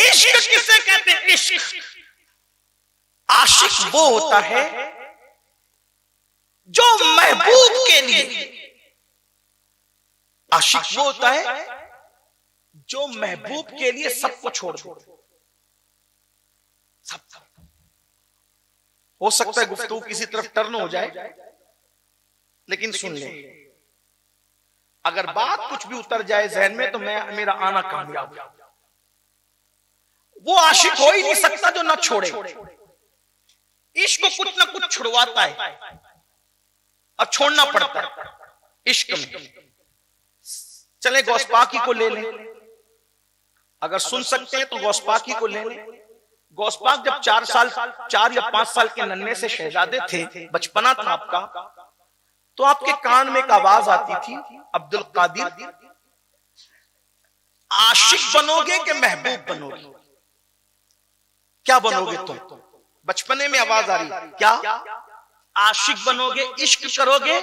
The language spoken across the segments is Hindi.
इश्क किसे कहते हैं? इश्क, आशिक वो होता है जो महबूब के लिए, आशिक वो होता है जो महबूब के लिए सबको छोड़ दो। सब हो सकता है गुफ्तगू किसी तरफ टर्न हो जाए, लेकिन सुन ले, अगर बात कुछ भी उतर जाए जहन में तो मेरा आना कामयाब। वो आशिक हो ही नहीं सकता जो ना छोड़े। इश्क को कुछ ना कुछ छुड़वाता है और छोड़ना पड़ता है इश्क में। चले गौस पाकी को ले लें, अगर सुन सकते हैं तो गौस पाकी को ले लें। गौस पाक जब 4 या 5 साल के नन्हे से शहजादे थे, बचपना था आपका, तो आपके कान में एक आवाज आती थी, अब्दुल कादिर आशिक बनोगे कि महबूब बनोगे? क्या बनोगे तुम? बचपने में आवाज आ रही, क्या आशिक बनोगे, इश्क करोगे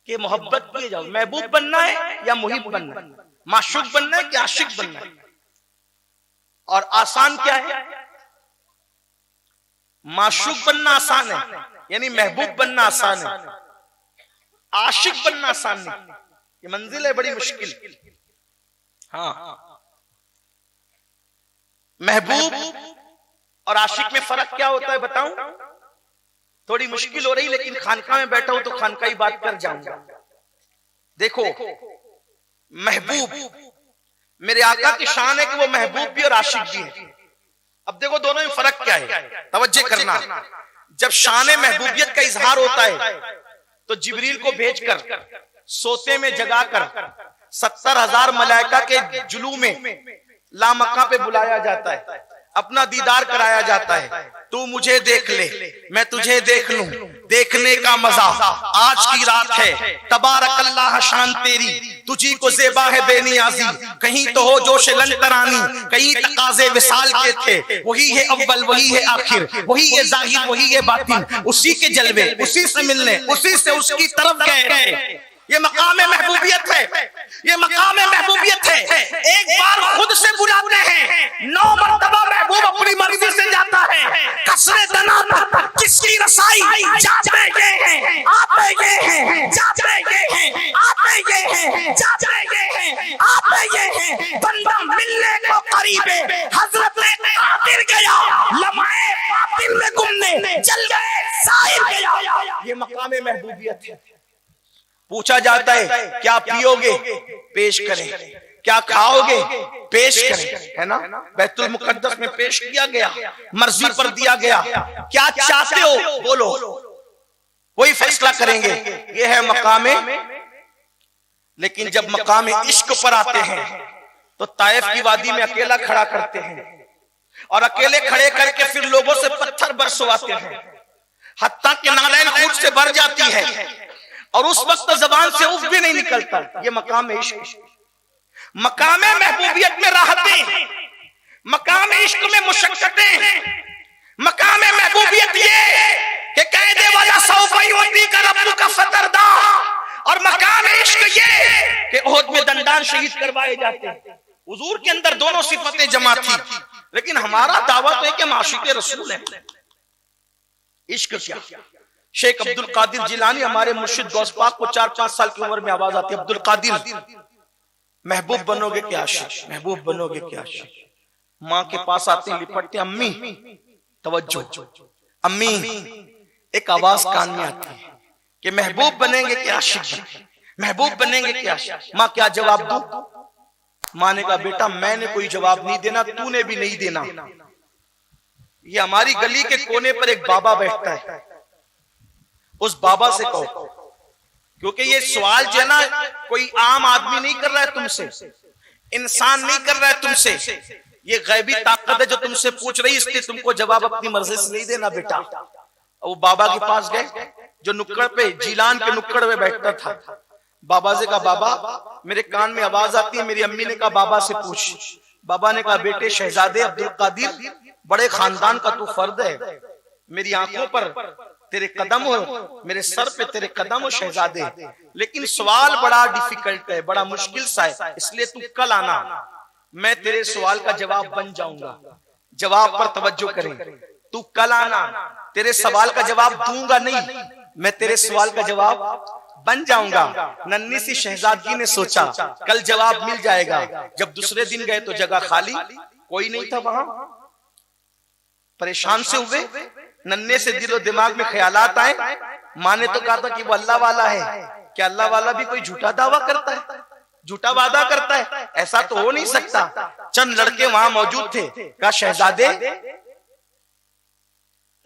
कि मोहब्बत किए जाओ? महबूब बनना है या मुहिब बनना है? माशूक बनना है कि आशिक बनना है? और आसान क्या है? माशूक बनना आसान है, यानी महबूब बनना आसान है, आशिक बनना आसान नहीं। ये मंजिल है बड़ी मुश्किल। हाँ, महबूब और आशिक में फर्क क्या होता है बताऊं? थोड़ी मुश्किल हो रही, लेकिन खानका में बैठा हूं तो खानका ही बात कर जाऊंगा। देखो, महबूब मेरे आका की शान है कि वो महबूब भी और आशिक भी है। अब देखो दोनों में फर्क क्या है, तवज्जो करना। जब शान महबूबियत का इजहार होता है तो जिब्रील को भेजकर सोते में जगाकर 70,000 मलाइका के जुलू में लामक्का पे बुलाया जाता है, अपना दीदार कराया जाता है। तू मुझे देख ले, मैं तुझे देख लूं, देखने का मजा आज की रात है। तबारक अल्लाह शान तेरी, तुझी को ज़ेबा है बेनियाजी। कहीं तो हो जोश लंतरानी, कहीं तकाज़े विसाल के थे। वही है अव्वल, वही है आखिर, वही है जाहिर, वही है बातिन। उसी के जलवे, उसी से मिलने, उसी से उसकी तरफ गए। ये मकाम महबूबियत है, ये मकाम महबूबियत है। एक बार खुद से बुलाते हैं, 9 मरतबा महबूब अपनी मर्जी से जाता है। कसरे दना किसकी रसाई, जाते ये हैं, आते ये हैं, जाते ये हैं, आते ये हैं, जाते ये हैं, आते ये हैं। बंदा मिलने को करीबे हजरत कादिर गया, लम्हे बातिल में गुमने चल गए, साहिर गया। ये मकाम महबूबियत है। पूछा जाता है क्या पियोगे, पेश करें, क्या खाओगे, पेश करें, है ना? बैतुल मुकद्दस में पेश किया गया, मर्जी पर दिया गया। क्या चाहते हो बोलो, वही फैसला करेंगे। ये है मकामे। लेकिन जब मकामे इश्क पर आते हैं तो ताइफ की वादी में अकेला खड़ा करते हैं और अकेले खड़े करके फिर लोगों से पत्थर बरसवाते हैं, हत्ता कि नालैन खून से भर जाती है और उस वक्त जबान से उफ भी नहीं निकलता। ये मकाम इश्क। मकाम महबूबियत में राहतें, मकाम इश्क में मुशक्कतें। मकाम महबूबियत ये कि कहने वाला सौफी का रब्बु का फतरदा, और मकाम इश्क ये कि ओहद में दंडान शहीद करवाए जाते हैं। हुजूर के अंदर दोनों सिफतें जमा थी, लेकिन हमारा दावा तो है कि हम आशिक़े रसूल हैं। इश्क क्या? शेख अब्दुल कादिर जिलानी हमारे मुर्शिद गौस पाक को 4-5 साल की उम्र में आवाज आती है, अब्दुल कादिर महबूब बनोगे क्या आशिक, महबूब बनोगे क्या आशिक? माँ के पास आते हैं, लिपटते, अम्मी तवज्जो, अम्मी, एक आवाज कान में आती है कि महबूब बनेंगे क्या आशिक, महबूब बनेंगे क्या आशिक? माँ क्या जवाब दूं? माँ ने कहा बेटा मैंने कोई जवाब नहीं देना, तूने भी नहीं देना। ये हमारी गली के कोने पर एक बाबा बैठता है, उस बाबा से कहो, क्योंकि ये सवाल जो है ना कोई आम आदमी नहीं कर रहा है तुमसे, इंसान नहीं कर रहा है तुमसे, ये गैबी ताकत है जो तुमसे पूछ रही, इसलिए तुमको जवाब अपनी मर्जी से नहीं देना बेटा। वो बाबा के पास गए जो नुक्कड़ पे, जीलान के नुक्कड़ पे बैठता था। बाबा से कहा बाबा मेरे कान में आवाज आती है। मेरी अम्मी ने कहा बाबा से पूछ। बाबा ने कहा बेटे शहजादे अब्दुल कादिर, बड़े खानदान का तू फर्द है, मेरी आंखों पर तेरे कदम हो, मेरे सर पे तेरे कदम हो शहजादे, लेकिन सवाल बड़ा डिफिकल्ट है, बड़ा मुश्किल सा है, इसलिए तू कल आना। मैं तेरे सवाल का जवाब बन जाऊंगा। जवाब पर तवज्जो करें। तू कल आना, तेरे सवाल का जवाब दूंगा नहीं, मैं तेरे सवाल का जवाब बन जाऊंगा। नन्ही सी शहजादगी ने सोचा कल जवाब मिल जाएगा। जब दूसरे दिन गए तो जगह खाली, कोई नहीं था वहां। परेशान से हुए, नन्हे से दिलो दिमाग में ख्यालात आए। माँ ने तो कहा था कि वो अल्लाह वाला है। क्या अल्लाह वाला भी कोई झूठा दावा करता है, झूठा वादा करता है? ऐसा तो हो नहीं सकता। चंद लड़के वहां मौजूद थे। कहा शहजादे,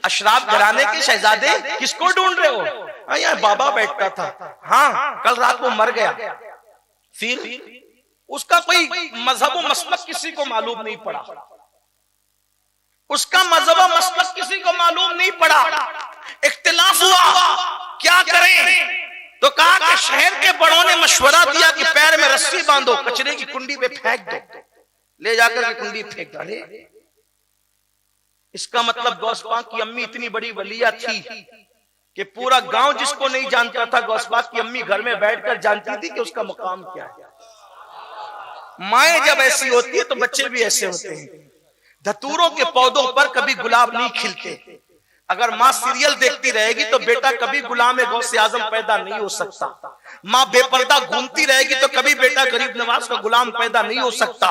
अशराफ घराने के शहजादे, किसको ढूंढ रहे हो? यहाँ बाबा बैठता था। हाँ, कल रात वो मर गया। फिर उसका कोई मजहब व मसलक किसी को मालूम नहीं पड़ा। उसका मजहब व मसलक किसी को मालूम नहीं पड़ा। इख्तिलाफ हुआ, क्या करें? तो कहा कि शहर के बड़ों ने मशवरा दिया कि पैर में रस्सी बांधो, कचरे की कुंडी पे फेंक दो। ले जाकर के कुंडी फेंक डाले। इसका मतलब गौस पाक की अम्मी इतनी बड़ी वलिया थी कि पूरा गांव जिसको नहीं जानता था, गौस पाक की अम्मी घर में बैठकर जानती थी कि उसका मुकाम क्या है। माएं जब ऐसी होती है तो बच्चे भी ऐसे होते हैं। धतूरों के पौधों पर कभी गुलाब नहीं खिलते। अगर माँ सीरियल देखती रहेगी तो बेटा कभी गुलाम गौसे आजम पैदा नहीं हो सकता। माँ बेपर्दा घूमती रहेगी तो कभी बेटा गरीब नवाज का गुलाम पैदा नहीं हो सकता।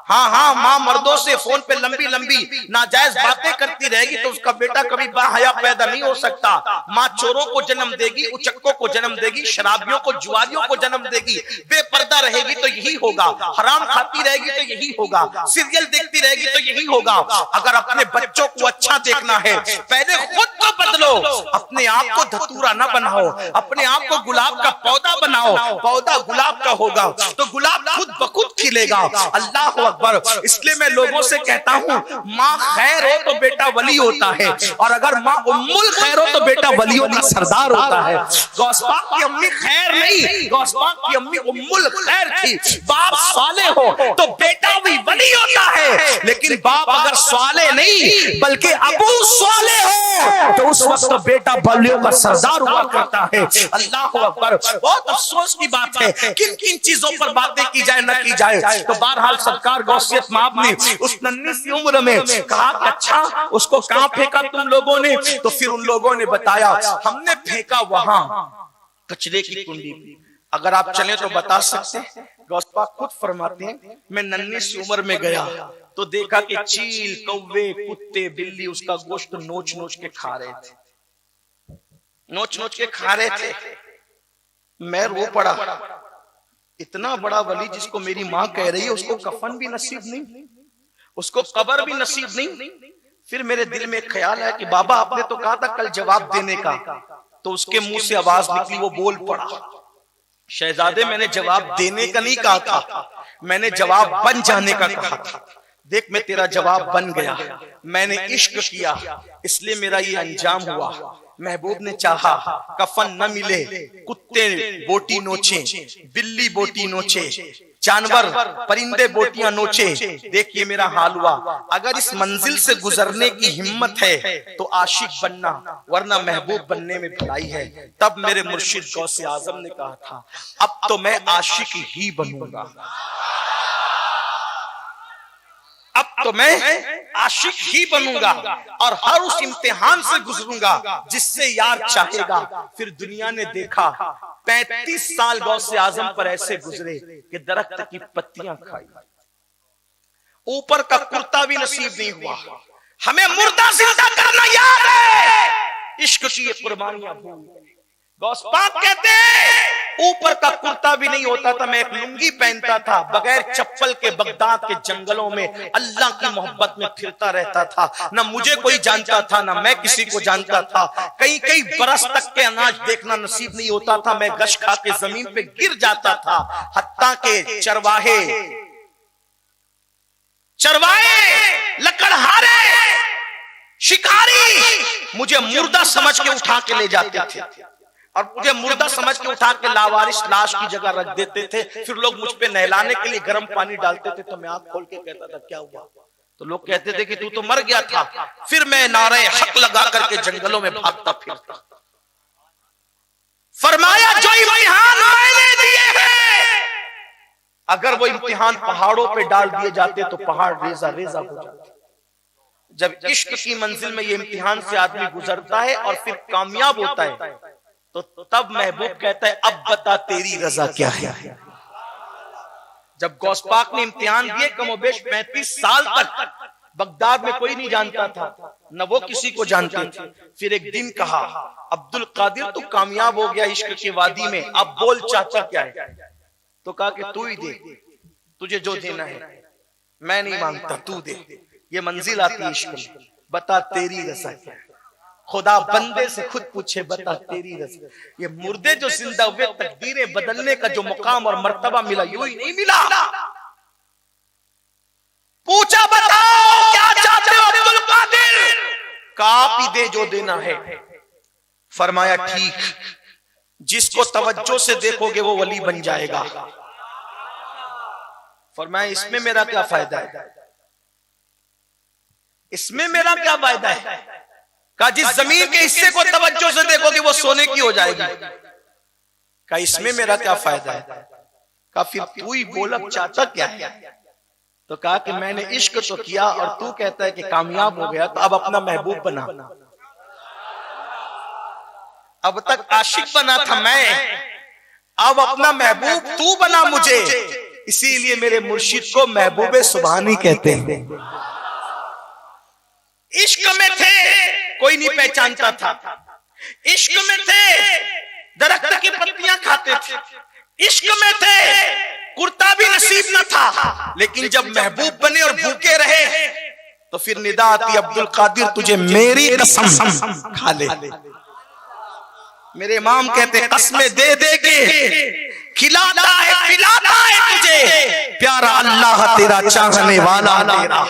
हाँ, माँ मर्दों से फोन पे लंबी लंबी नाजायज बातें करती रहेगी तो उसका बेटा कभी बाहया पैदा नहीं हो सकता। माँ चोरों को जन्म देगी, उचक्कों को जन्म देगी, शराबियों को, जुआरियों को जन्म देगी। बेपर्दा रहेगी तो यही होगा, हराम खाती रहेगी तो यही होगा, सीरियल देखती रहेगी तो यही होगा। अगर अपने बच्चों को अच्छा देखना है, पहले खुद को बदलो। अपने आप को धतूरा न बनाओ, अपने आप को गुलाब का पौधा बनाओ। पौधा गुलाब का होगा तो गुलाब खुद ब खुद खिलेगा। अल्लाह अकबर। इसलिए मैं लोगों से कहता हूँ, माँ खैर हो तो बेटा वली होता है, और अगर माँ उम्मुल खैर हो तो बेटा वलियों का सरदार होता है। गौस पाक की अम्मी खैर नहीं, गौस पाक की अम्मी उम्मुल खैर थी। बाप साले हो तो बेटा भी वली होता है, लेकिन बाप अगर साले नहीं बल्कि अबू साले हो तो उस वक्त बेटा बलियों का सरदार हुआ करता है। अल्लाह अकबर। बहुत अफसोस की बात है, किन किन चीजों पर बातें की जाए न की जाए। तो बहरहाल सरकार गौसियत माब ने उस नन्ही सी उम्र में कहा, अच्छा उसको कहां फेंका तुम लोगों ने? तो फिर उन लोगों ने बताया, हमने फेंका वहां कचरे की कुंडी में। अगर आप चलें तो बता सकते हैं, गौस पाक खुद फरमाते हैं, मैं नन्ही सी उम्र में गया तो देखा कि चील, कौवे, कुत्ते, बिल्ली उसका गोश्त नोच नोच के खा रहे थे, नोच नोच के खा रहे थे। मैं रो पड़ा। इतना बड़ा वली जिसको मेरी माँ कह रही है, उसको कफन भी नसीब नहीं, उसको कब्र भी नसीब नहीं। फिर मेरे दिल में एक ख्याल है कि बाबा आपने तो कहा था कल जवाब देने का। तो उसके मुंह से आवाज निकली, वो बोल पड़ा, शहजादे मैंने जवाब देने का नहीं कहा था, मैंने जवाब बन जाने का कहा था। देख मैं तेरा जवाब बन गया। मैंने इश्क किया इसलिए मेरा ये अंजाम हुआ। महबूब ने चाहा कफन न मिले, कुत्ते बोटी नोचे, बिल्ली बोटी नोचे, जानवर परिंदे बोटियां नोचे। देखिए मेरा हाल हुआ। अगर इस मंजिल से गुजरने की हिम्मत है तो आशिक बनना, वरना महबूब बनने में भलाई है। तब मेरे मुर्शिद गौसे आजम ने कहा था, अब तो मैं आशिक ही बनूंगा, अब तो मैं आशिक ही बनूंगा और हर उस इम्तिहान से गुजरूंगा जिससे यार चाहेगा। फिर दुनिया ने देखा 35 साल गौसे आजम पर ऐसे गुजरे कि दरख्त की पत्तियां खाई, ऊपर का कुर्ता भी नसीब नहीं हुआ। हमें मुर्दा जिंदा करना याद है, इश्क की ये कुर्बानियां भूल गए। गौस पाक कहते हैं ऊपर का कुर्ता भी नहीं होता था, मैं एक लुंगी पहनता था, बगैर चप्पल के बगदाद के जंगलों में अल्लाह की मोहब्बत में फिरता रहता था। ना मुझे कोई जानता था, ना मैं किसी को जानता था। कई कई बरस तक के अनाज देखना नसीब नहीं होता था, मैं गश खा के जमीन पे गिर जाता था। हत्ता के चरवाहे, लकड़हारे, शिकारी मुझे मुर्दा समझ के उठा के ले जाते थे और मुझे मुर्दा समझ के उठा के लावारिस लाश की जगह रख देते थे। फिर लोग मुझ पे नहलाने के लिए गर्म पानी डालते थे तो मैं आंख खोल के कहता था क्या हुआ? तो लोग कहते थे कि तू तो मर गया था। फिर मैं नारे हक लगा करके जंगलों में भागता फिरता। फरमाया जो इम्तिहान मैंने दिए हैं अगर वो इम्तिहान पहाड़ों पे डाल दिए जाते तो पहाड़ रेजा रेजा हो जाते। जब इश्क की मंजिल में ये इम्तिहान से आदमी गुजरता है और फिर कामयाब होता है तो तब महबूब कहता है अब बता तेरी रजा क्या है। जब गौस पाक ने इम्तिहान दिए कमोबेश 35 साल तक बगदाद में कोई नहीं जानता था, न वो किसी को जानते थे। फिर एक दिन कहा अब्दुल कादिर तू कामयाब हो गया इश्क की वादी में, अब बोल चाचा क्या है। तो कहा कि तू ही दे, तुझे जो देना है, मैं नहीं मांगता, तू दे। ये मंजिल आती है इश्क में, बता तेरी रजा क्या है। खुदा बंदे से खुद पूछे बता तेरी रजा। ये मुर्दे जो जिंदा हुए तकदीरें बदलने का जो मुकाम और मर्तबा मिला यूं ही नहीं मिला। पूछा बताओ क्या चाहते हो अब्दुल कादिर, आप ही दे जो देना है। फरमाया ठीक, जिसको तवज्जो से देखोगे वो वली बन जाएगा। फरमाया इसमें मेरा क्या फायदा है, इसमें मेरा क्या फायदा है। कहा जिस जमीन के हिस्से को तवज्जो से देखोगे वो सोने की हो जाएगी। कहा इसमें मेरा क्या फायदा है। कहा फिर तू ही बोल अब चाचा क्या है। तो कहा कि मैंने इश्क तो किया और तू कहता है कि कामयाब हो गया, तो अब अपना महबूब बना। अब तक आशिक बना था मैं, अब अपना महबूब तू बना मुझे। इसीलिए मेरे मुर्शिद को महबूबे सुभानी कहते हैं। इश्क में थे कोई नहीं पहचानता था, इश्क में थे दरख्त की पत्तियां खाते थे, इश्क में थे कुर्ता भी नसीब न था। लेकिन जब महबूब बने और भूखे रहे तो फिर निदा आती अब्दुल कादिर तुझे मेरी कसम खा ले। मेरे इमाम कहते कसमें दे दे के खिलाता है तुझे प्यारा अल्लाह तेरा चाहने वाला तेरा।